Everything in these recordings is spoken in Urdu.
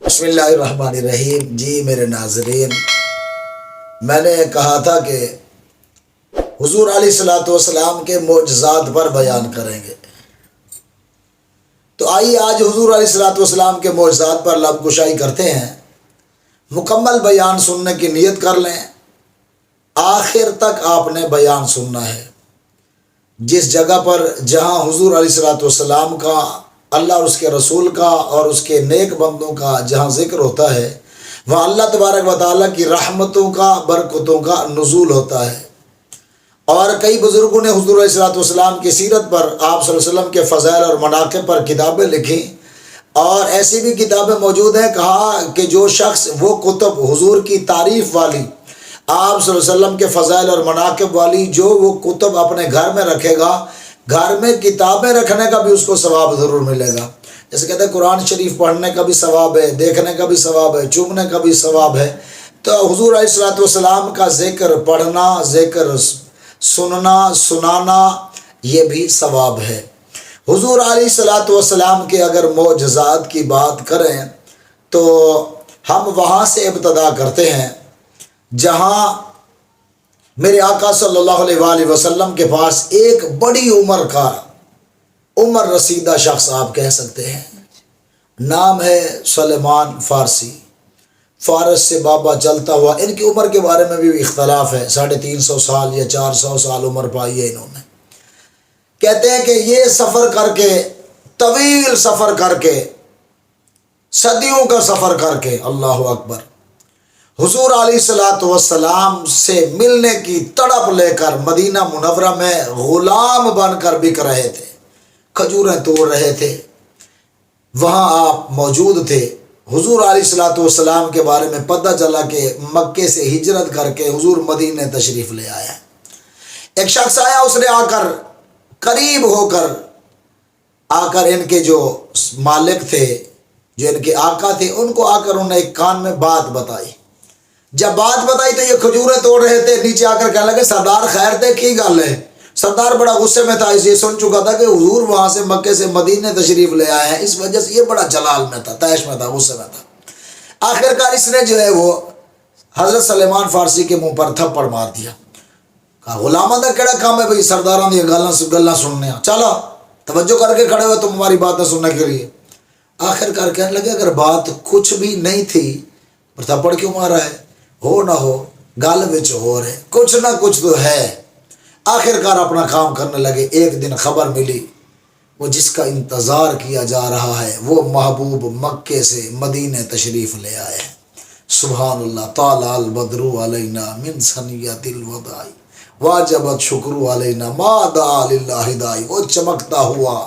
بسم اللہ الرحمن الرحیم۔ جی میرے ناظرین، میں نے کہا تھا کہ حضور علیہ الصلوۃ والسلام کے معجزات پر بیان کریں گے، تو آئیے آج حضور علیہ الصلوۃ والسلام کے معجزات پر لب گشائی کرتے ہیں۔ مکمل بیان سننے کی نیت کر لیں، آخر تک آپ نے بیان سننا ہے۔ جس جگہ پر جہاں حضور علیہ الصلوۃ والسلام کا، اللہ اور اس کے رسول کا اور اس کے نیک بندوں کا جہاں ذکر ہوتا ہے، وہاں اللہ تبارک و تعالیٰ کی رحمتوں کا، برکتوں کا نزول ہوتا ہے۔ اور کئی بزرگوں نے حضور علیہ الصلوۃ والسلام کی سیرت پر، آپ صلی اللہ علیہ وسلم کے فضائل اور مناقب پر کتابیں لکھیں، اور ایسی بھی کتابیں موجود ہیں۔ کہا کہ جو شخص وہ کتب حضور کی تعریف والی، آپ صلی اللہ علیہ وسلم کے فضائل اور مناقب والی جو وہ کتب اپنے گھر میں رکھے گا، گھر میں کتابیں رکھنے کا بھی اس کو ثواب ضرور ملے گا۔ جیسے کہتے ہیں قرآن شریف پڑھنے کا بھی ثواب ہے، دیکھنے کا بھی ثواب ہے، چومنے کا بھی ثواب ہے۔ تو حضور علیہ الصلوۃ والسلام کا ذکر پڑھنا، ذکر سننا، سنانا، یہ بھی ثواب ہے۔ حضور علیہ الصلوۃ والسلام کے اگر معجزات کی بات کریں تو ہم وہاں سے ابتدا کرتے ہیں جہاں میرے آقا صلی اللہ علیہ وآلہ وسلم کے پاس ایک بڑی عمر کا، عمر رسیدہ شخص آپ کہہ سکتے ہیں، نام ہے سلیمان فارسی۔ فارس سے بابا چلتا ہوا، ان کی عمر کے بارے میں بھی اختلاف ہے، 350 سال یا 400 سال عمر پائی ہے انہوں نے۔ کہتے ہیں کہ یہ سفر کر کے، طویل سفر کر کے، صدیوں کا سفر کر کے، اللہ اکبر، حضور علیہ الصلوۃ والسلام سے ملنے کی تڑپ لے کر مدینہ منورہ میں غلام بن کر بک رہے تھے، کھجوریں توڑ رہے تھے، وہاں آپ موجود تھے۔ حضور علیہ الصلوۃ والسلام کے بارے میں پتہ چلا کہ مکے سے ہجرت کر کے حضور مدینہ تشریف لے آیا۔ ایک شخص آیا، اس نے آ کر قریب ہو کر ان کے جو مالک تھے، جو ان کے آقا تھے، ان کو آ کر انہوں نے ایک کان میں بات بتائی۔ جب بات بتائی تو یہ کھجوریں توڑ رہے تھے، نیچے آ کر کہنے لگے سردار خیر تے کی گل ہے۔ سردار بڑا غصے میں تھا، اس یہ سن چکا تھا کہ حضور وہاں سے مکے سے مدینہ تشریف لے آئے ہیں، اس وجہ سے یہ بڑا جلال میں تھا، طیش میں تھا، غصے میں تھا۔ آخر کار اس نے جو ہے وہ حضرت سلیمان فارسی کے منہ پر تھپڑ مار دیا۔ کہا غلاماں دا کیڑا کام ہے بھئی سرداراں دی گلاں سننے، چلو توجہ کر کے کھڑے ہوئے تم ہماری باتیں سننے کے لیے۔ آخر کار کہنے لگے اگر بات کچھ بھی نہیں تھی پر تھپڑ کیوں مارا ہے؟ ہو نہ ہو گل وچ ہو رہے، کچھ نہ کچھ تو ہے۔ آخر کار اپنا کام کرنے لگے۔ ایک دن خبر ملی، وہ جس کا انتظار کیا جا رہا ہے وہ محبوب مکے سے مدینہ تشریف لے آئے۔ سبحان اللہ، طالع البدر علینا من ثنیۃ الوداع واجبت شکر علینا ما دعا للہ داعی۔ وہ چمکتا ہوا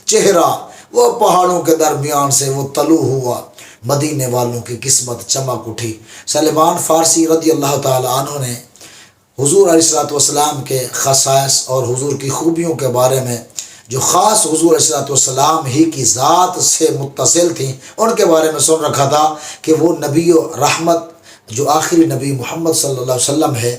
چہرہ، وہ پہاڑوں کے درمیان سے وہ طلوع ہوا، مدینے والوں کی قسمت چمک اٹھی۔ سلیمان فارسی رضی اللہ تعالی عنہ نے حضور علیہ الصلوۃ والسلام کے خصائص اور حضور کی خوبیوں کے بارے میں جو خاص حضور علیہ الصلوۃ والسلام ہی کی ذات سے متصل تھیں، ان کے بارے میں سن رکھا تھا کہ وہ نبی و رحمت، جو آخری نبی محمد صلی اللہ علیہ وسلم ہے،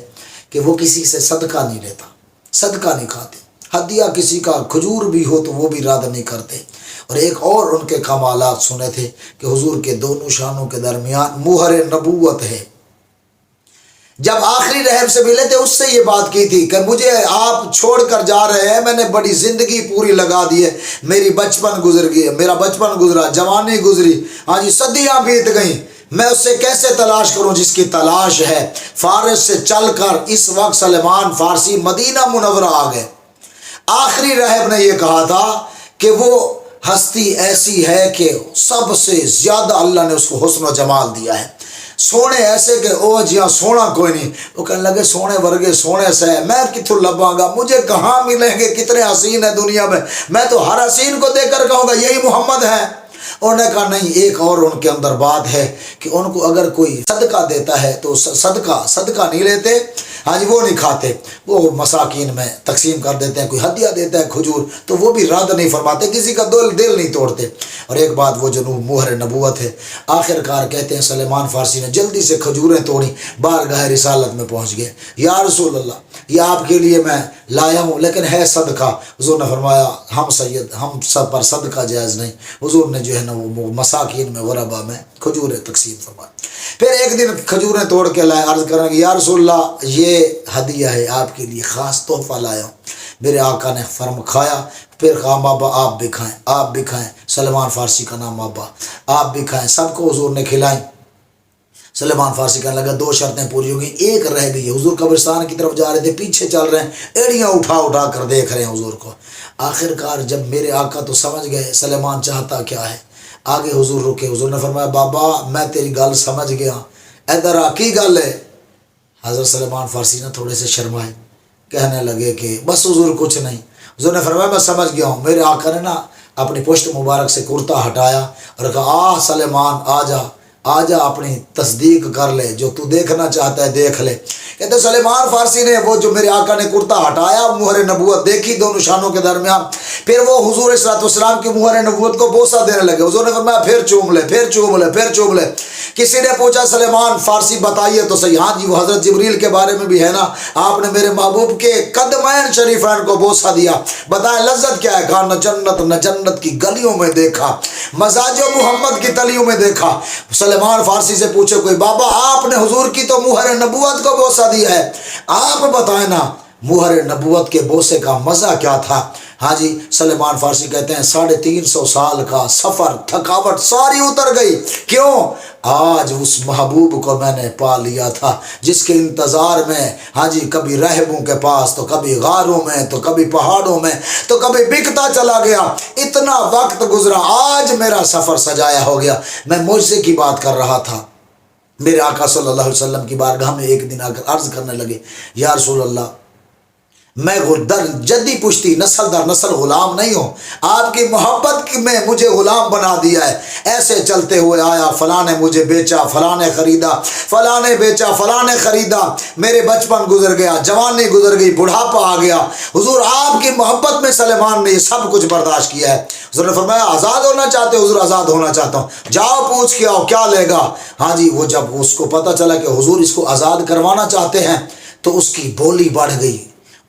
کہ وہ کسی سے صدقہ نہیں لیتا، صدقہ نہیں کھاتے، ہدیہ کسی کا کھجور بھی ہو تو وہ بھی رد نہیں کرتے۔ اور ایک اور ان کے کمالات سنے تھے کہ حضور کے دونوں شانوں کے درمیان مہر نبوت ہے۔ جب آخری رحم سے ملے تھے اس سے یہ بات کی تھی کہ مجھے آپ چھوڑ کر جا رہے ہیں، میں نے بڑی زندگی پوری لگا دی ہے، میری بچپن گزر گئی، میرا بچپن گزرا، جوانی گزری، ہاں جی صدیاں بیت گئیں، میں اس سے کیسے تلاش کروں جس کی تلاش ہے۔ فارس سے چل کر اس وقت سلیمان فارسی مدینہ منورہ آ گئے۔ آخری رحم نے یہ کہا تھا کہ وہ ہستی ایسی ہے کہ سب سے زیادہ اللہ نے اس کو حسن و جمال دیا ہے، سونے ایسے کہ او جیاں سونا کوئی نہیں۔ وہ کہنے لگے سونے ورگے سونے سے میں کتوں لباں گا، مجھے کہاں ملیں گے، کتنے حسین ہیں دنیا میں تو ہر حسین کو دیکھ کر کہوں گا یہی محمد ہے۔ انہوں نے کہا نہیں، ایک اور ان کے اندر بات ہے کہ ان کو اگر کوئی صدقہ دیتا ہے تو صدقہ نہیں لیتے، ہاں جی وہ نہیں کھاتے، وہ مساکین میں تقسیم کر دیتے ہیں، کوئی ہدیہ دیتا ہے کھجور تو وہ بھی رد نہیں فرماتے، کسی کا دل نہیں توڑتے۔ اور ایک بات وہ جو مہر نبوت ہے، آخر کار کہتے ہیں سلیمان فارسی نے جلدی سے کھجوریں توڑی، بارگاہ رسالت میں پہنچ گئے۔ یا رسول اللہ یہ آپ کے لیے میں لایا ہوں لیکن ہے صدقہ۔ حضور نے فرمایا ہم سب پر صدقہ جائز نہیں۔ حضور نے جو ہے نا وہ مساکین میں غربا میں کھجوریں تقسیم فرمائی۔ پھر ایک دن کھجوریں توڑ کے لائے، عرض کریں گے یا رسول اللہ یہ ہدیہ ہے آپ کے لیے، خاص تحفہ لایا ہوں۔ میرے آقا نے کھایا، پھر کہا بابا آپ بھی کھائیں، آپ بھی کھائیں، سلمان فارسی کا نام بابا، آپ بھی کھائیں، سب کو حضور نے کھلائیں۔ سلیمان فارسی کہنے لگا 2 شرطیں پوری ہو گئی، ایک رہ گئی ہے۔ حضور قبرستان کی طرف جا رہے تھے، پیچھے چل رہے ہیں، ایڑیاں اٹھا اٹھا کر دیکھ رہے ہیں حضور کو۔ آخر کار جب میرے آقا تو سمجھ گئے سلیمان چاہتا کیا ہے، آگے حضور رکے۔ حضور نے فرمایا بابا میں تیری گل سمجھ گیا، ادھر آ کی گل ہے۔ حضرت سلیمان فارسی نے تھوڑے سے شرمائے، کہنے لگے کہ بس حضور کچھ نہیں۔ حضور نے فرمایا میں سمجھ گیا ہوں۔ میرے آقا نے نا اپنی پشت مبارک سے کرتا ہٹایا اور کہا آ سلیمان آ جا اپنی تصدیق کر لے، جو تو دیکھنا چاہتا ہے دیکھ لے۔ کہتے سلیمان فارسی نے وہ جو میرے آقا نے کرتا ہٹایا، مہر نبوت دیکھی دونوں شانوں کے درمیان، پھر وہ حضور صلی اللہ علیہ وسلم کی مہر نبوت کو بوسہ دینے لگے۔ حضور نے فرمایا پھر چوم لے، پھر چوم لے، پھر چوم لے۔ کسی نے پوچھا سلیمان فارسی بتائیے تو صحیح، ہاں جی وہ حضرت جبریل کے بارے میں بھی ہے نا، آپ نے میرے محبوب کے قدمین شریفین کو بوسہ دیا، بتائیں لذت کیا ہے؟ کہا نہ جنت کی گلیوں میں دیکھا، مزاج محمد کی تلیوں میں دیکھا۔ سلیمان فارسی سے پوچھے کوئی بابا آپ نے حضور کی تو مہر نبوت کو بوسہ دیا ہے، آپ بتائیں نا مہر نبوت کے بوسے کا مزہ کیا تھا؟ ہاں جی سلیمان فارسی کہتے ہیں 350 سال کا سفر، تھکاوٹ ساری اتر گئی۔ کیوں؟ آج اس محبوب کو میں نے پا لیا تھا جس کے انتظار میں ہاں جی کبھی رہبوں کے پاس تو کبھی غاروں میں تو کبھی پہاڑوں میں تو کبھی بکتا چلا گیا، اتنا وقت گزرا، آج میرا سفر سجایا ہو گیا۔ میں معجزے کی بات کر رہا تھا، میرے آقا صلی اللہ علیہ وسلم کی بارگاہ میں ایک دن آ کر عرض کرنے لگے یا رسول اللہ میں در جدی پشتی نسل در نسل غلام نہیں ہوں، آپ کی محبت میں مجھے غلام بنا دیا ہے، ایسے چلتے ہوئے آیا، فلاں نے مجھے بیچا، فلاں نے خریدا، فلاں نے بیچا، فلاں نے خریدا، میرے بچپن گزر گیا، جوانی گزر گئی، بڑھاپا آ گیا، حضور آپ کی محبت میں سلیمان نے یہ سب کچھ برداشت کیا ہے۔ حضور نے فرمایا آزاد ہونا چاہتے ہو؟ حضور آزاد ہونا چاہتا ہوں۔ جاؤ پوچھ کے آؤ کیا لے گا۔ ہاں جی وہ جب اس کو پتہ چلا کہ حضور اس کو آزاد کروانا چاہتے ہیں تو اس کی بولی بڑھ گئی،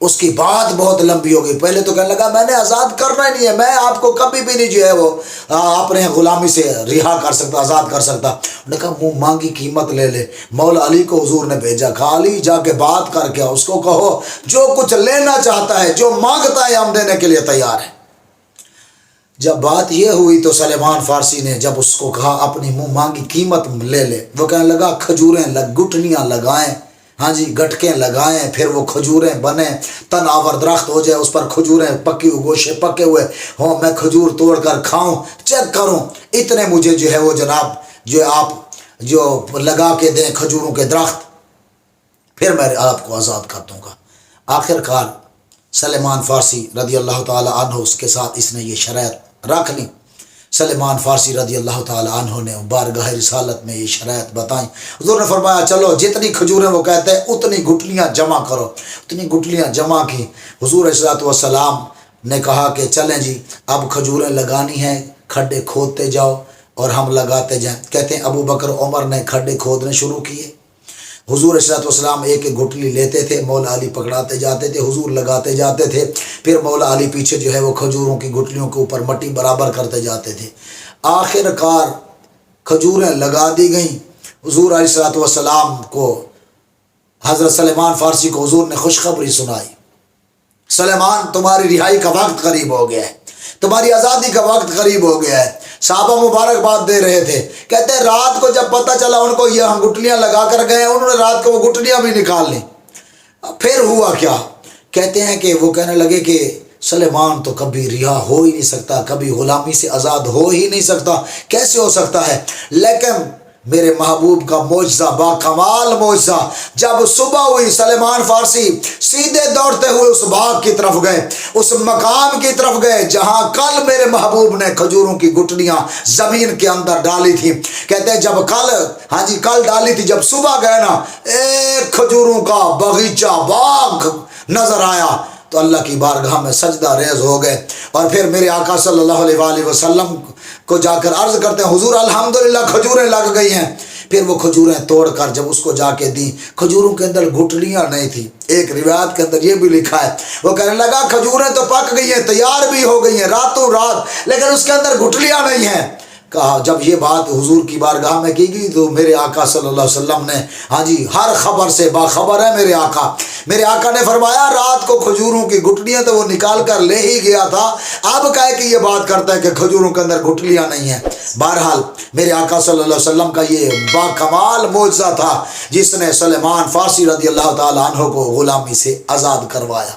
اس کی بات بہت لمبی ہو گئی۔ پہلے تو کہنے لگا میں نے آزاد کرنا ہی نہیں ہے، میں آپ کو کبھی بھی نہیں جو ہے وہ اپنے غلامی سے رہا کر سکتا، آزاد کر سکتا۔ انہوں نے کہا منہ مانگی قیمت لے لے۔ مولا علی کو حضور نے بھیجا، کہا علی جا کے بات کر کے اس کو کہو جو کچھ لینا چاہتا ہے، جو مانگتا ہے ہم دینے کے لیے تیار ہیں۔ جب بات یہ ہوئی تو سلیمان فارسی نے جب اس کو کہا اپنی منہ مانگی قیمت لے لے، وہ کہنے لگا کھجوریں گٹھلیاں لگائیں، ہاں جی گٹکیں لگائیں، پھر وہ کھجوریں بنیں، تن آور درخت ہو جائے، اس پر کھجوریں پکی ہوئے، گوشے پکے ہوئے ہوں، میں کھجور توڑ کر کھاؤں، چیک کروں، اتنے مجھے جو ہے وہ جناب جو آپ جو لگا کے دیں کھجوروں کے درخت، پھر میں آپ کو آزاد کر دوں گا۔ آخر کار سلیمان فارسی رضی اللہ تعالی عنہ اس کے ساتھ اس نے یہ شرائط رکھ لی۔ سلیمان فارسی رضی اللہ تعالی عنہ نے بارگاہ رسالت میں یہ شرائط بتائیں۔ حضور نے فرمایا چلو جتنی کھجوریں وہ کہتے ہیں اتنی گٹھلیاں جمع کرو، اتنی گٹھلیاں جمع کی۔ حضور علیہ الصلوۃ والسلام نے کہا کہ چلیں جی اب کھجوریں لگانی ہیں، کھڈے کھودتے جاؤ اور ہم لگاتے جائیں۔ کہتے ہیں ابو بکر عمر نے کھڈے کھودنے شروع کیے، حضور علیہ الصلوۃ والسلام ایک ایک گٹھلی لیتے تھے، مولا علی پکڑاتے جاتے تھے، حضور لگاتے جاتے تھے، پھر مولا علی پیچھے جو ہے وہ کھجوروں کی گٹھلیوں کے اوپر مٹی برابر کرتے جاتے تھے۔ آخر کار کھجوریں لگا دی گئیں۔ حضور علیہ الصلوۃ والسلام کو حضرت سلیمان فارسی کو حضور نے خوشخبری سنائی، سلیمان تمہاری رہائی کا وقت قریب ہو گیا ہے، تمہاری آزادی کا وقت قریب ہو گیا ہے۔ صحابہ مبارکباد دے رہے تھے، کہتے ہیں رات کو جب پتہ چلا ان کو یہ ہم گٹھلیاں لگا کر گئے، انہوں نے رات کو وہ گٹھلیاں بھی نکال لیں۔ پھر ہوا کیا؟ کہتے ہیں کہ وہ کہنے لگے کہ سلیمان تو کبھی رہا ہو ہی نہیں سکتا، کبھی غلامی سے آزاد ہو ہی نہیں سکتا، کیسے ہو سکتا ہے؟ لیکن میرے محبوب کا معجزہ، با کمال معجزہ۔ جب صبح ہوئی سلیمان فارسی سیدھے دوڑتے ہوئے اس باغ کی طرف گئے، اس مقام کی طرف گئے جہاں کل میرے محبوب نے کھجوروں کی گٹلیاں زمین کے اندر ڈالی تھی۔ کہتے ہیں جب کل ڈالی تھی، جب صبح گئے نا، ایک کھجوروں کا باغیچہ، باغ نظر آیا تو اللہ کی بارگاہ میں سجدہ ریز ہو گئے، اور پھر میرے آقا صلی اللہ علیہ وآلہ وسلم کو جا کر عرض کرتے ہیں حضور الحمدللہ کھجوریں لگ گئی ہیں۔ پھر وہ کھجوریں توڑ کر جب اس کو جا کے دی، کھجوروں کے اندر گٹلیاں نہیں تھی۔ ایک روایت کے اندر یہ بھی لکھا ہے، وہ کہنے لگا کھجوریں تو پک گئی ہیں، تیار بھی ہو گئی ہیں راتوں رات، لیکن اس کے اندر گٹلیاں نہیں ہیں۔ کہا جب یہ بات حضور کی بارگاہ میں کی گئی تو میرے آقا صلی اللہ علیہ وسلم نے ہر خبر سے باخبر ہے میرے آقا۔ میرے آقا نے فرمایا رات کو کھجوروں کی گٹلیاں تو وہ نکال کر لے ہی گیا تھا، اب کہے کہ یہ بات کرتا ہے کہ کھجوروں کے اندر گٹلیاں نہیں ہیں۔ بہرحال میرے آقا صلی اللہ علیہ وسلم کا یہ با کمال معجزہ تھا جس نے سلیمان فارسی رضی اللہ تعالیٰ عنہ کو غلامی سے آزاد کروایا۔